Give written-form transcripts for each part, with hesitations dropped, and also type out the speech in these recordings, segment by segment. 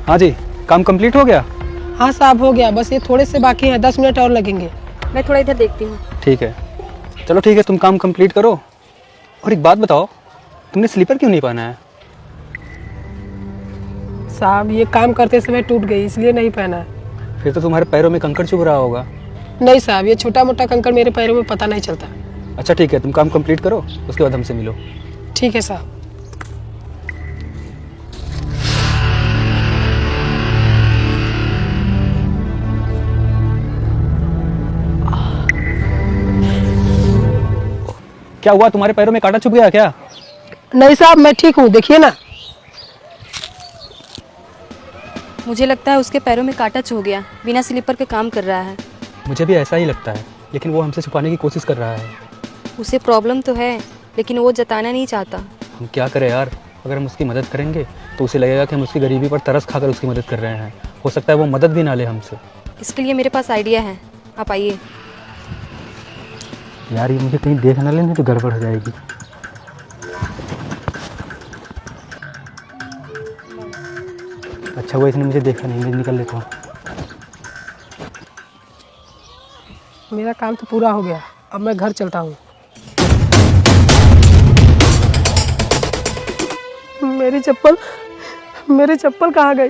हाँ जी, काम कंप्लीट हो गया? हाँ साहब हो गया, बस ये थोड़े से बाकी हैं, 10 मिनट और लगेंगे। मैं थोड़ा इधर देखती हूँ। ठीक है, चलो ठीक है, तुम काम कंप्लीट करो। और एक बात बताओ, तुमने स्लीपर क्यों नहीं पहना है? साहब ये काम करते समय टूट गई, इसलिए नहीं पहना है। फिर तो तुम्हारे पैरों में कंकड़ चुभ रहा होगा। नहीं साहब, ये छोटा मोटा कंकड़ मेरे पैरों में पता नहीं चलता। अच्छा ठीक है, तुम काम कंप्लीट करो, उसके बाद हमसे मिलो। ठीक है साहब। क्या हुआ, तुम्हारे पैरों में कांटा चुभ गया क्या? नहीं साहब, मैं ठीक हूँ, देखिए ना। मुझे लगता है उसके पैरों में कांटा चुभ गया, बिना स्लीपर के काम कर रहा है। मुझे भी ऐसा ही लगता है, लेकिन वो हमसे छुपाने की कोशिश कर रहा है। उसे प्रॉब्लम तो है, लेकिन वो जताना नहीं चाहता। हम क्या करें यार, अगर हम उसकी मदद करेंगे तो उसे लगेगा कि हम उसकी गरीबी पर तरस खाकर उसकी मदद कर रहे हैं। हो सकता है वो मदद भी ना ले हमसे। इसके लिए मेरे पास आइडिया है, आप आइए। यार ये मुझे कहीं देख ना लेने तो गड़बड़ हो जाएगी। अच्छा वो इसने मुझे देखा नहीं, मैं निकल लेता हूँ। मेरा काम तो पूरा हो गया, अब मैं घर चलता हूँ। मेरी चप्पल कहाँ गई?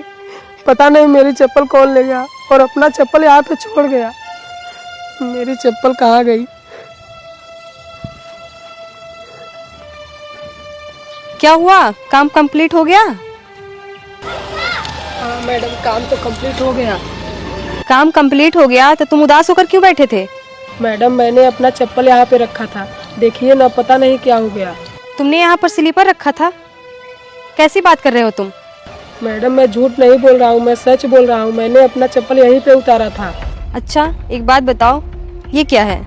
पता नहीं मेरी चप्पल कौन ले गया और अपना चप्पल यहाँ पे छोड़ गया। मेरी चप्पल कहाँ गई? क्या हुआ, काम कंप्लीट हो गया? हाँ मैडम, काम तो कंप्लीट हो गया। काम कंप्लीट हो गया तो तुम उदास होकर क्यों बैठे थे? मैडम मैंने अपना चप्पल यहाँ पे रखा था, देखिए ना, पता नहीं क्या हो गया। तुमने यहाँ पर स्लीपर रखा था? कैसी बात कर रहे हो तुम? मैडम मैं झूठ नहीं बोल रहा हूँ, मैं सच बोल रहा हूँ, मैंने अपना चप्पल यहीं पे उतारा था। अच्छा एक बात बताओ, ये क्या है?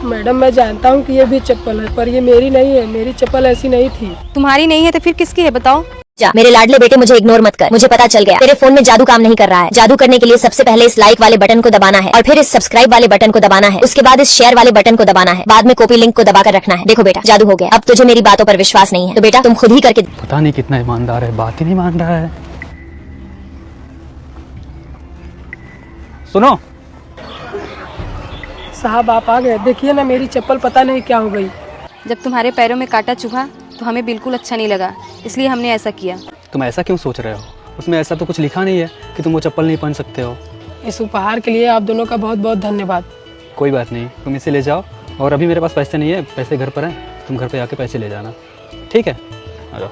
मैडम मैं जानता हूँ कि ये भी चप्पल है, पर ये मेरी नहीं है, मेरी चप्पल ऐसी नहीं थी। तुम्हारी नहीं है तो फिर किसकी है बताओ? जा मेरे लाडले बेटे, मुझे इग्नोर मत कर। मुझे पता चल गया तेरे फोन में जादू काम नहीं कर रहा है। जादू करने के लिए सबसे पहले इस लाइक वाले बटन को दबाना है और फिर इस सब्सक्राइब वाले बटन को दबाना है। उसके बाद इस शेयर वाले बटन को दबाना है, बाद में कॉपी लिंक को दबाकर रखना है। देखो बेटा, जादू हो गया। अब तुझे मेरी बातों पर विश्वास नहीं है तो बेटा तुम खुद ही करके। पता नहीं कितना ईमानदार है, बात ही नहीं मान रहा है। सुनो साहब आप आ गए, देखिए ना मेरी चप्पल पता नहीं क्या हो गई। जब तुम्हारे पैरों में कांटा चुभा तो हमें बिल्कुल अच्छा नहीं लगा, इसलिए हमने ऐसा किया। तुम ऐसा क्यों सोच रहे हो? उसमें ऐसा तो कुछ लिखा नहीं है कि तुम वो चप्पल नहीं पहन सकते हो। इस उपहार के लिए आप दोनों का बहुत बहुत धन्यवाद। कोई बात नहीं, तुम इसे ले जाओ। और अभी मेरे पास पैसे नहीं है, पैसे घर पर हैं, तुम घर पे आके पैसे ले जाना, ठीक है? आ जाओ।